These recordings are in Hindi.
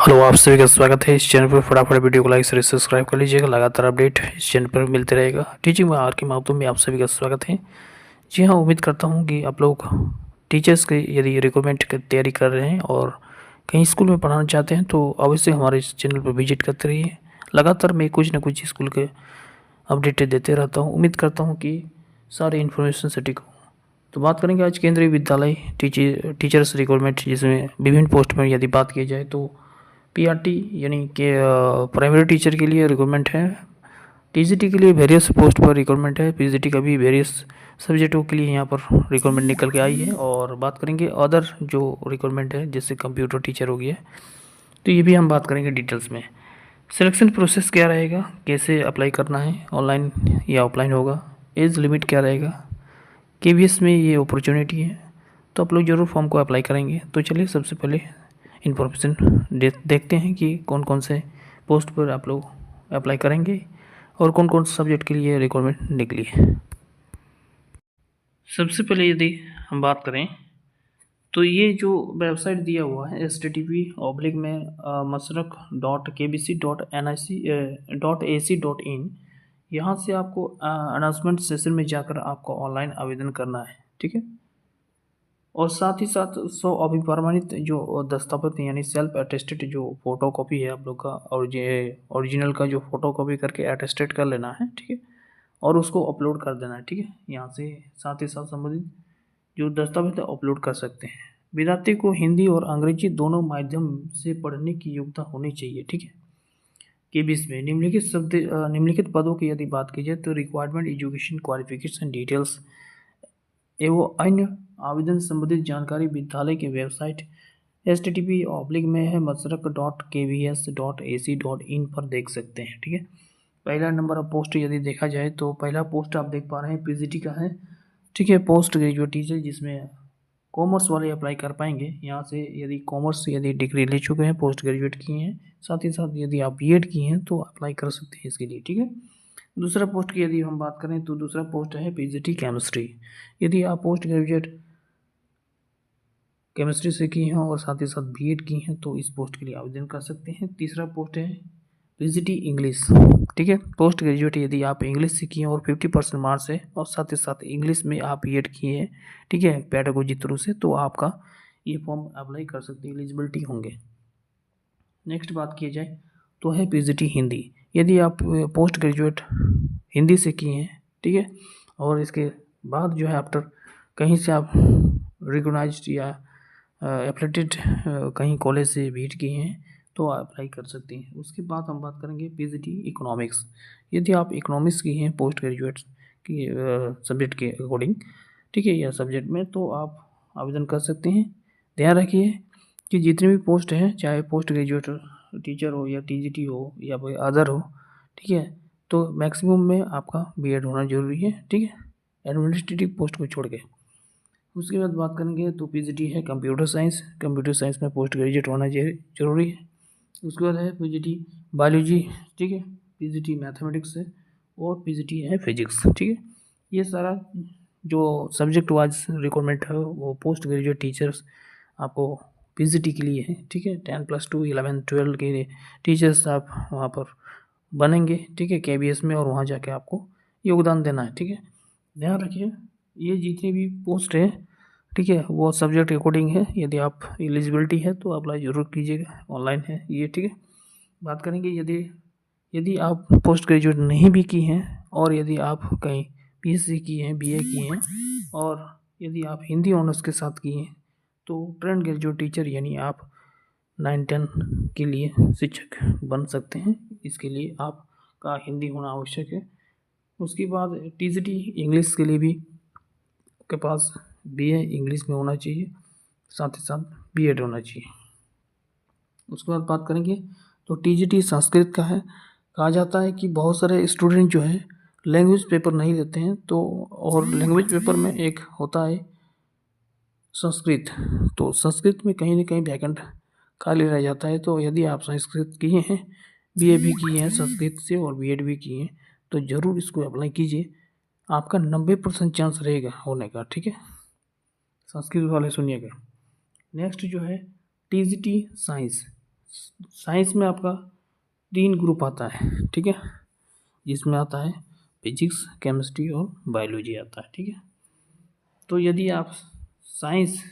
हेलो, आप सभी का स्वागत है इस चैनल पर। फटाफट वीडियो को लाइक से सब्सक्राइब कर लीजिएगा। लगातार अपडेट इस चैनल पर मिलते रहेगा। टीचिंग में आर के माध्यम में आप सभी का स्वागत है। जी हाँ, उम्मीद करता हूँ कि आप लोग टीचर्स के यदि रिक्रूटमेंट की तैयारी कर रहे हैं और कहीं स्कूल में पढ़ाना चाहते हैं तो अवश्य हमारे इस चैनल पर विजिट करते रहिए। लगातार मैं कुछ न कुछ स्कूल के अपडेट देते रहता हूँ। उम्मीद करता हूँ कि सारी इन्फॉर्मेशन सटीक हो। तो बात करेंगे आज केंद्रीय विद्यालय टीचर्स रिक्रूटमेंट, जिसमें विभिन्न पोस्ट में यदि बात की जाए तो पीआरटी यानी कि प्राइमरी टीचर के लिए रिक्रूटमेंट है। टीजीटी के लिए वेरियस पोस्ट पर रिक्रूटमेंट है। पीजीटी का भी वेरियस सब्जेक्टों के लिए यहाँ पर रिक्रूटमेंट निकल के आई है। और बात करेंगे अदर जो रिक्रूटमेंट है, जैसे कंप्यूटर टीचर हो गया, तो ये भी हम बात करेंगे डिटेल्स में। सिलेक्शन प्रोसेस क्या रहेगा, कैसे अप्लाई करना है, ऑनलाइन या ऑफलाइन होगा, एज लिमिट क्या रहेगा, केवीएस में ये अपॉर्चुनिटी है, तो आप लोग ज़रूर फॉर्म को अप्लाई करेंगे। तो चलिए सबसे पहले इन्फॉर्मेशन देखते हैं कि कौन कौन से पोस्ट पर आप लोग अप्लाई करेंगे और कौन कौन से सब्जेक्ट के लिए रिक्वायरमेंट निकली है। सबसे पहले यदि हम बात करें तो ये जो वेबसाइट दिया हुआ है http में masrak.kbc.nic.ac.in, यहाँ से आपको अनाउंसमेंट सेशन में जाकर आपको ऑनलाइन आवेदन करना है, ठीक है। और साथ ही साथ 100 अभिप्रमाणित जो दस्तावेज यानी सेल्फ अटेस्टेड जो फोटो कॉपी है आप लोग का, और ये ओरिजिनल का जो फोटो कॉपी करके अटेस्टेड कर लेना है, ठीक है। और उसको अपलोड कर देना है, ठीक है। यहाँ से साथ ही साथ संबंधित जो दस्तावेज है अपलोड कर सकते हैं। विद्यार्थी को हिंदी और अंग्रेजी दोनों माध्यम से पढ़ने की योग्यता होनी चाहिए, ठीक है। के बीच में निम्नलिखित पदों की यदि बात की जाए तो रिक्वायरमेंट, एजुकेशन क्वालिफिकेशन डिटेल्स एवं अन्य आवेदन संबंधित जानकारी विद्यालय की वेबसाइट http में है masrak.kvs.ac.in पर देख सकते हैं, ठीक है। पहला नंबर ऑफ पोस्ट यदि देखा जाए तो पहला पोस्ट आप देख पा रहे हैं पीजीटी का है, ठीक है, पोस्ट ग्रेजुएट टीचर, जिसमें कॉमर्स वाले अप्लाई कर पाएंगे। यहाँ से यदि कॉमर्स यदि डिग्री ले चुके हैं, पोस्ट ग्रेजुएट किए हैं, साथ ही साथ यदि आप बीएड किए हैं तो अप्लाई कर सकते हैं इसके लिए, ठीक है। दूसरा पोस्ट की यदि हम बात करें तो दूसरा पोस्ट है पीजीटी केमिस्ट्री। यदि आप पोस्ट ग्रेजुएट केमिस्ट्री से की हैं और साथ ही साथ बीएड की हैं तो इस पोस्ट के लिए आवेदन कर सकते हैं। तीसरा पोस्ट है पीजीटी इंग्लिश, ठीक है। पोस्ट ग्रेजुएट यदि आप इंग्लिश से किए हैं और 50% मार्क्स है और साथ ही साथ इंग्लिश में आप बीएड किए हैं, ठीक है, पेडागोजी थ्रू से, तो आपका ये फॉर्म अप्लाई कर सकते हैं, एलिजिबिलिटी होंगे। नेक्स्ट बात की जाए तो है पीजीटी हिंदी। यदि आप पोस्ट ग्रेजुएट हिंदी से किए हैं, ठीक है, और इसके बाद जो है आफ्टर कहीं से आप रिकॉग्नाइज्ड या एफिलेटेड कहीं कॉलेज से बीएड किए हैं तो अप्लाई कर सकते हैं। उसके बाद हम बात करेंगे पीजीटी इकोनॉमिक्स। यदि आप इकोनॉमिक्स की हैं पोस्ट ग्रेजुएट की सब्जेक्ट के अकॉर्डिंग, ठीक है, या सब्जेक्ट में, तो आप आवेदन कर सकते हैं। ध्यान रखिए कि जितने भी पोस्ट हैं, चाहे पोस्ट ग्रेजुएट टीचर हो या टीजीटी हो या कोई अदर हो, ठीक है, तो मैक्सिमम में आपका बीएड होना जरूरी है, ठीक है, एडमिनिस्ट्रेटिव पोस्ट को छोड़ के। उसके बाद बात करेंगे तो पीजीटी है कंप्यूटर साइंस। कंप्यूटर साइंस में पोस्ट ग्रेजुएट होना जरूरी है। उसके बाद है पीजीटी बायोलॉजी, ठीक है, पीजीटी मैथमेटिक्स है और पीजीटी है फिजिक्स, ठीक है। ये सारा जो सब्जेक्ट वाइज रिक्वायरमेंट है वो पोस्ट ग्रेजुएट टीचर्स आपको पीजीटी के लिए है, ठीक है। 10+2 11 12 के टीचर्स आप वहाँ पर बनेंगे, ठीक है, केबीएस में, और वहाँ जाके आपको योगदान देना है, ठीक है। ध्यान रखिए ये जितनी भी पोस्ट है, ठीक है, वो सब्जेक्ट अकॉर्डिंग है। यदि आप एलिजिबिलिटी है तो अप्लाई ज़रूर कीजिएगा, ऑनलाइन है ये, ठीक है। बात करेंगे यदि यदि आप पोस्ट ग्रेजुएट नहीं भी की हैं और यदि आप कहीं पीएचडी की हैं, बीए की हैं, और यदि आप हिंदी ऑनर्स के साथ की हैं तो ट्रेंड ग्रेजुएट टीचर यानी आप 9-10 के लिए शिक्षक बन सकते हैं। इसके लिए आपका हिंदी होना आवश्यक है। उसके बाद टीजीटी इंग्लिश के लिए भी आपके पास बीए इंग्लिश में होना चाहिए, साथ ही साथ बीएड होना चाहिए। उसके बाद बात करेंगे तो टीजीटी संस्कृत का है। कहा जाता है कि बहुत सारे स्टूडेंट जो है लैंग्वेज पेपर नहीं देते हैं, तो और लैंग्वेज पेपर में एक होता है संस्कृत, तो संस्कृत में कहीं ना कहीं वैकेंट खाली रह जाता है। तो यदि आप संस्कृत किए हैं, बीए भी किए हैं संस्कृत से और बीएड भी किए हैं, तो ज़रूर इसको अप्लाई कीजिए। आपका 90% चांस रहेगा होने का, ठीक है। संस्कृत वाले सुनिएगा। नेक्स्ट जो है टीजीटी साइंस। साइंस में आपका 3 ग्रुप आता है, ठीक है, जिसमें आता है फिजिक्स, केमिस्ट्री और बायोलॉजी आता है, ठीक है। तो यदि आप साइंस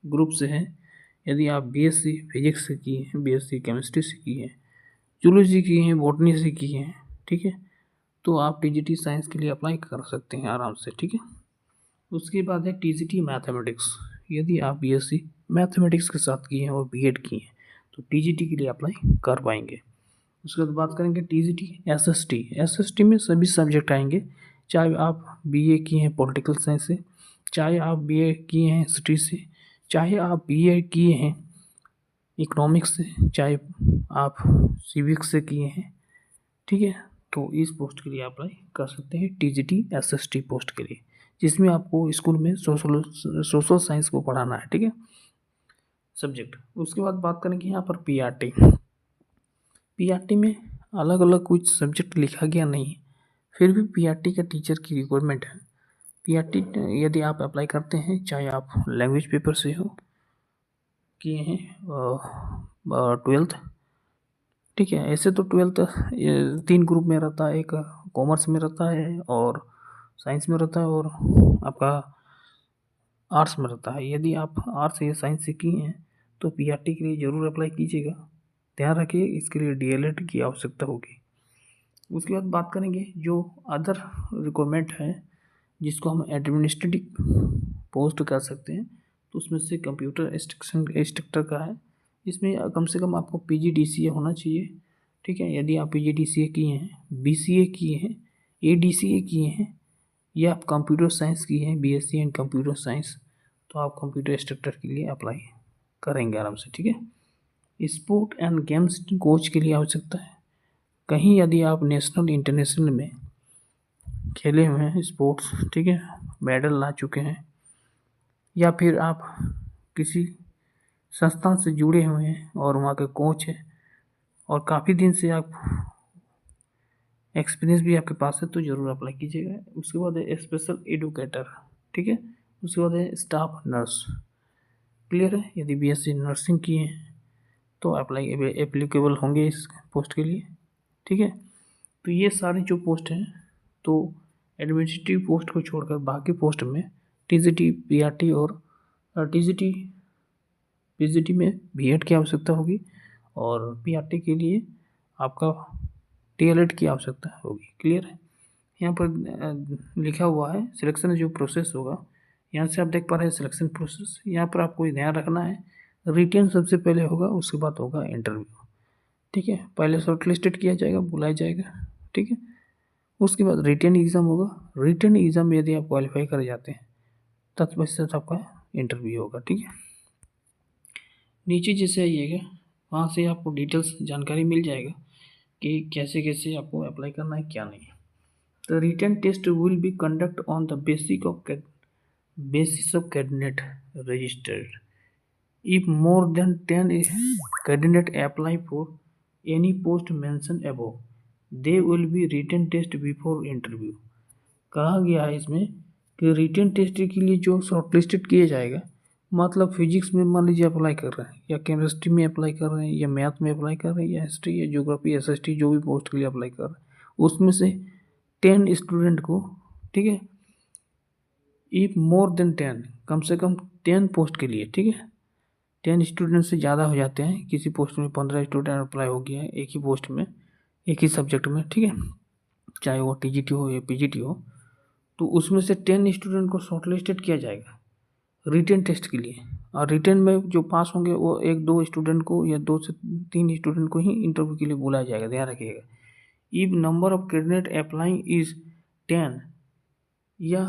ग्रुप से हैं, यदि आप बीएससी फिजिक्स से किए हैं, बीएससी केमिस्ट्री से किए हैं, जूलॉजी किए हैं, बॉटनी से किए हैं, ठीक है, तो आप टीजीटी साइंस के लिए अप्लाई कर सकते हैं आराम से, ठीक है। उसके बाद है टीजीटी मैथमेटिक्स। यदि आप बीएससी मैथमेटिक्स के साथ किए हैं और बीएड किए हैं तो टीजीटी के लिए अप्लाई कर पाएंगे। उसके बाद बात करेंगे टीजीटी एसएसटी। एसएसटी में सभी सब्जेक्ट आएंगे, चाहे आप बीए किए हैं पॉलिटिकल साइंस से, चाहे आप बीए किए हैं हिस्ट्री से, चाहे आप बीए किए हैं इकोनॉमिक्स से, चाहे आप सिविक्स से किए हैं, ठीक है। तो इस पोस्ट के लिए अप्लाई कर सकते हैं टीजीटी एसएसटी पोस्ट के लिए, जिसमें आपको स्कूल में सोशल साइंस को पढ़ाना है, ठीक है, सब्जेक्ट। उसके बाद बात करेंगे यहाँ पर पीआरटी। पीआरटी में अलग अलग कुछ सब्जेक्ट लिखा गया नहीं है, फिर भी पीआरटी का टीचर की रिक्वायरमेंट है। पीआरटी यदि आप अप्लाई करते हैं, चाहे आप लैंग्वेज पेपर से हो किए हैं 12th, ठीक है। ऐसे तो 12th 3 ग्रुप में रहता है, एक कॉमर्स में रहता है और साइंस में रहता है और आपका आर्ट्स में रहता है। यदि आप आर्ट्स या साइंस से किए हैं तो पीआरटी के लिए ज़रूर अप्लाई कीजिएगा। ध्यान रखिए, इसके लिए डीएलएड की आवश्यकता होगी। उसके बाद बात करेंगे जो अदर रिक्वायरमेंट है, जिसको हम एडमिनिस्ट्रेटिव पोस्ट कर सकते हैं, तो उसमें से कंप्यूटर इंस्ट्रक्टर का है। इसमें कम से कम आपको पीजीडीसीए होना चाहिए, ठीक है। यदि आप पीजीडीसीए किए हैं, बीसीए किए हैं, एडीसीए किए हैं, या आप कंप्यूटर साइंस किए हैं, बीएससी इन कंप्यूटर साइंस, तो आप कंप्यूटर इंस्ट्रक्टर के लिए अप्लाई करेंगे आराम से, ठीक है। स्पोर्ट एंड गेम्स कोच के लिए आवश्यकता है। कहीं यदि आप नेशनल इंटरनेशनल में खेले हुए हैं स्पोर्ट्स, ठीक है, मेडल ला चुके हैं, या फिर आप किसी संस्था से जुड़े हुए हैं और वहाँ के कोच हैं और काफ़ी दिन से आप एक्सपीरियंस भी आपके पास है, तो ज़रूर अप्लाई कीजिएगा। उसके बाद है स्पेशल एडुकेटर, ठीक है। उसके बाद है स्टाफ नर्स। क्लियर है, यदि बीएससी नर्सिंग किए हैं तो अप्लाई एप्लीकेबल होंगे इस पोस्ट के लिए, ठीक है। तो ये सारे जो पोस्ट हैं, तो एडमिनिस्ट्रेटिव पोस्ट को छोड़कर बाकी पोस्ट में टीजीटी, पीआरटी और टीजीटी पीजीटी में बीएड की आवश्यकता होगी और पीआरटी के लिए आपका डीएलएड की आवश्यकता होगी। क्लियर है, यहाँ पर लिखा हुआ है सिलेक्शन जो प्रोसेस होगा, यहाँ से आप देख पा रहे हैं सिलेक्शन प्रोसेस। यहाँ पर आपको ध्यान रखना है, रिटेन सबसे पहले होगा, उसके बाद होगा इंटरव्यू, ठीक है। पहले शॉर्ट लिस्टेड किया जाएगा, बुलाया जाएगा, ठीक है। उसके बाद रिटेन एग्ज़ाम होगा। रिटेन एग्ज़ाम में यदि आप क्वालिफाई कर जाते हैं, तब आपका इंटरव्यू होगा, ठीक है। नीचे जैसे आइएगा, वहाँ से आपको डिटेल्स जानकारी मिल जाएगा कि कैसे कैसे आपको अप्लाई करना है, क्या नहीं। The written test will be conducted on the basis of candidate registered. If more than 10 candidates apply for any post mentioned above, they will be written test before interview. कहा गया है इसमें कि रिटन टेस्ट के लिए जो शॉर्टलिस्टेड किया जाएगा, मतलब फिजिक्स में मान लीजिए अप्लाई कर रहे हैं, या केमिस्ट्री में अप्लाई कर रहे हैं, या मैथ में अप्लाई कर रहे हैं, या हिस्ट्री या ज्योग्राफी एसएसटी जो भी पोस्ट के लिए अप्लाई कर रहे हैं, उसमें से 10 स्टूडेंट को, ठीक है, इफ मोर देन 10, कम से कम 10 पोस्ट के लिए, ठीक है। 10 स्टूडेंट से ज़्यादा हो जाते हैं, किसी पोस्ट में 15 स्टूडेंट अप्लाई हो गया है एक ही पोस्ट में, एक ही सब्जेक्ट में, ठीक है, चाहे वो टीजीटी हो या पीजीटी हो, तो उसमें से 10 स्टूडेंट को शॉर्टलिस्टेड किया जाएगा रिटन टेस्ट के लिए। और रिटन में जो पास होंगे वो 1-2 स्टूडेंट को या 2 से 3 स्टूडेंट को ही इंटरव्यू के लिए बुलाया जाएगा, ध्यान रखिएगा। If number of candidate applying is 10 या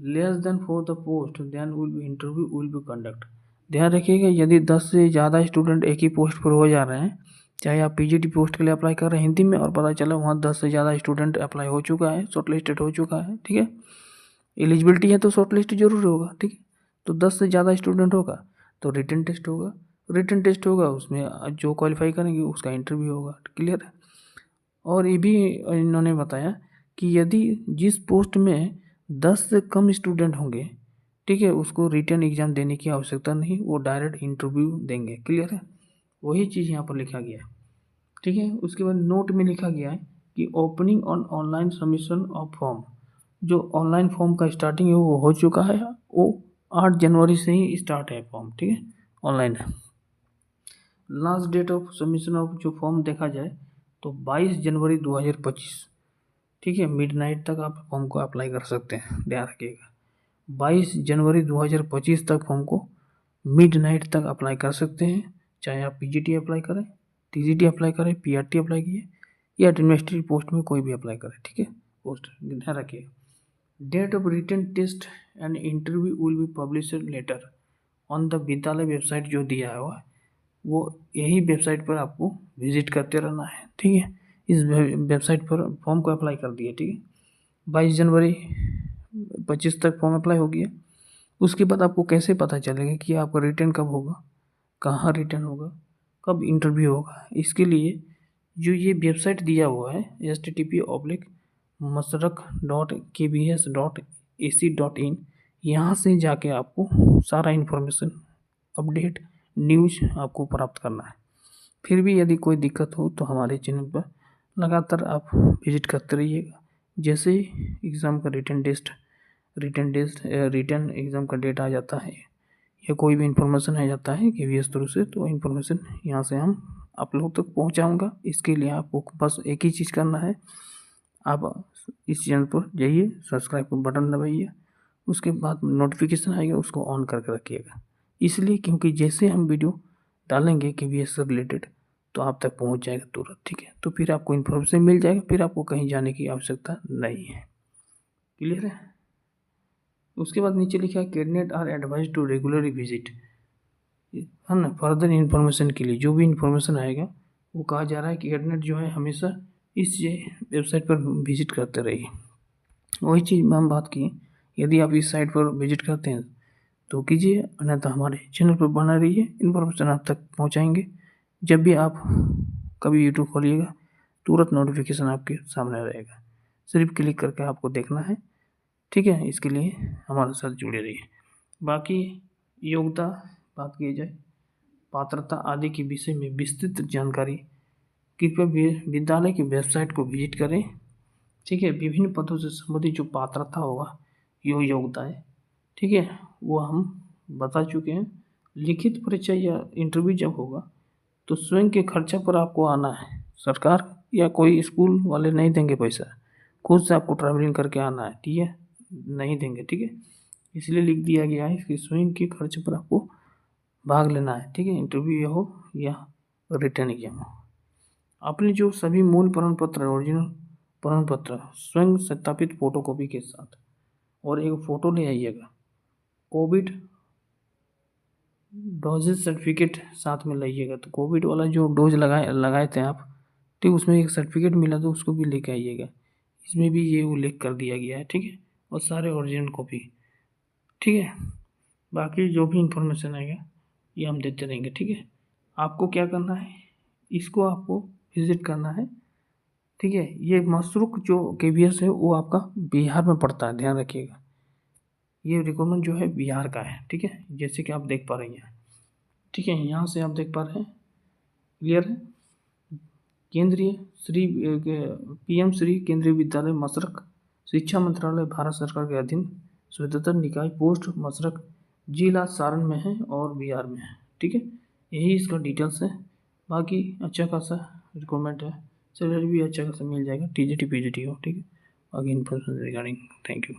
less than for the post, then interview will be conduct। ध्यान रखिएगा, यदि 10 से ज़्यादा स्टूडेंट एक ही पोस्ट पर हो जा रहे हैं, चाहे आप पीजीटी पोस्ट के लिए अप्लाई कर रहे हैं हिंदी में और पता चला वहाँ 10 से ज़्यादा स्टूडेंट अप्लाई हो चुका है, शॉर्टलिस्टेड हो चुका है, ठीक है, एलिजिबिलिटी है तो शॉर्टलिस्ट जरूर होगा, ठीक है। तो 10 से ज़्यादा स्टूडेंट होगा तो रिटन टेस्ट होगा, रिटन टेस्ट होगा, उसमें जो क्वालिफाई करेंगे उसका इंटरव्यू होगा। क्लियर है। और ये भी इन्होंने बताया कि यदि जिस पोस्ट में 10 से कम स्टूडेंट होंगे, ठीक है, उसको रिटन एग्ज़ाम देने की आवश्यकता नहीं, वो डायरेक्ट इंटरव्यू देंगे। क्लियर है, वही चीज़ यहाँ पर लिखा गया है, ठीक है। उसके बाद नोट में लिखा गया है कि opening on online submission of form, जो ऑनलाइन फॉर्म का स्टार्टिंग है वो हो चुका है, वो 8 जनवरी से ही स्टार्ट है फॉर्म, ठीक है, ऑनलाइन है। Last date of submission of जो फॉर्म देखा जाए तो 22 जनवरी 2025, ठीक है, मिडनाइट तक आप फॉर्म को अप्लाई कर सकते हैं, ध्यान रखिएगा। 22 जनवरी 2025 तक फॉर्म को मिडनाइट तक अप्लाई कर सकते हैं, चाहे आप पीजीटी अप्लाई करें, टीजीटी अप्लाई करें, पीआरटी अप्लाई कीजिए या एडमिनिस्ट्रेटिव पोस्ट में कोई भी अप्लाई करें, ठीक है, पोस्ट ध्यान रखिएगा। Date of written test and interview will be published later on the Vidyalaya website, जो दिया हुआ है वो यही वेबसाइट पर आपको विजिट करते रहना है, ठीक है। इस वेबसाइट पर फॉर्म को अप्लाई कर दिए, ठीक है। 22 जनवरी 25 तक फॉर्म अप्लाई हो गया। उसके बाद आपको कैसे पता चलेगा कि आपका रिटर्न कब होगा, कहाँ रिटर्न होगा, कब इंटरव्यू होगा? इसके लिए जो ये वेबसाइट दिया हुआ है http://masrak.kbs.ac.in, यहाँ से जाके आपको सारा इन्फॉर्मेशन, अपडेट, न्यूज़ आपको प्राप्त करना है। फिर भी यदि कोई दिक्कत हो तो हमारे चैनल पर लगातार आप विजिट करते रहिएगा। जैसे एग्ज़ाम का रिटर्न एग्ज़ाम का डेट आ जाता है या कोई भी इन्फॉर्मेशन आ जाता है KVS थ्रू से, तो इन्फॉर्मेशन यहाँ से हम आप लोग तक पहुँचाऊँगा। इसके लिए आपको बस एक ही चीज़ करना है, आप इस चैनल पर जाइए, सब्सक्राइब का बटन दबाइए, उसके बाद नोटिफिकेशन आएगा उसको ऑन करके रखिएगा। इसलिए क्योंकि जैसे हम वीडियो डालेंगे KVS से रिलेटेड तो आप तक पहुंच जाएगा तुरंत, ठीक है। तो फिर आपको इन्फॉर्मेशन मिल जाएगा, फिर आपको कहीं जाने की आवश्यकता नहीं है। क्लियर है? उसके बाद नीचे लिखा है candidate are advise to regularly visit, है ना। फर्दर इन्फॉर्मेशन के लिए जो भी इन्फॉर्मेशन आएगा वो कहा जा रहा है कि कैंडिडेट जो है हमेशा इस वेबसाइट पर विजिट करते रहिए। वही चीज़ में हम बात किए, यदि आप इस साइट पर विजिट करते हैं तो कीजिए, अन्यथा हमारे चैनल पर बना रहिए, इन्फॉर्मेशन आप तक पहुंचाएंगे। जब भी आप कभी यूट्यूब खोलिएगा तुरंत नोटिफिकेशन आपके सामने रहेगा, सिर्फ क्लिक करके आपको देखना है, ठीक है। इसके लिए हमारे साथ जुड़े रहिए। बाकी योग्यता बात की जाए, पात्रता आदि के विषय में विस्तृत जानकारी कृपया विद्यालय की वेबसाइट को विजिट करें, ठीक है। विभिन्न पदों से संबंधित जो पात्रता होगा, योग्यता है, ठीक है, वो हम बता चुके हैं। लिखित परीक्षा या इंटरव्यू जब होगा तो स्वयं के खर्चा पर आपको आना है, सरकार या कोई स्कूल वाले नहीं देंगे पैसा, खुद से आपको ट्रैवलिंग करके आना है, ठीक है, नहीं देंगे, ठीक है। इसलिए लिख दिया गया है कि स्वयं के खर्च पर आपको भाग लेना है, ठीक है, इंटरव्यू हो या रिटर्न एग्जाम हो। अपने जो सभी मूल प्रमाण पत्र, ओरिजिनल प्रमाण पत्र स्वयं सत्यापित फोटोकॉपी के साथ और एक फ़ोटो ले आइएगा। कोविड डोजेज सर्टिफिकेट साथ में लाइएगा, तो कोविड वाला जो डोज लगाए थे आप, ठीक, उसमें एक सर्टिफिकेट मिला तो उसको भी लेके आइएगा। इसमें भी ये उल्लेख कर दिया गया है, ठीक है, और सारे ओरिजिनल कॉपी, ठीक है। बाकी जो भी इंफॉर्मेशन आएगा ये हम देते रहेंगे, ठीक है। आपको क्या करना है, इसको आपको विजिट करना है, ठीक है। ये मशरूक जो KVS है वो आपका बिहार में पड़ता है, ध्यान रखिएगा। ये रिक्रूटमेंट जो है बिहार का है, ठीक है, जैसे कि आप देख पा रहे हैं, ठीक है, यहाँ से आप देख पा रहे हैं, क्लियर है। केंद्रीय श्री PM श्री केंद्रीय विद्यालय मशरक, शिक्षा मंत्रालय भारत सरकार के अधीन स्वतंत्र निकाय, पोस्ट मशरक, जिला सारण में है और बिहार में है, ठीक है। यही इसका डिटेल्स है। बाकी अच्छा खासा रिक्वायरमेंट है, सैलरी भी अच्छा खासा मिल जाएगा, TGT PGT हो, ठीक है। बाकी इन्फॉर्मेशन रिगार्डिंग, थैंक यू।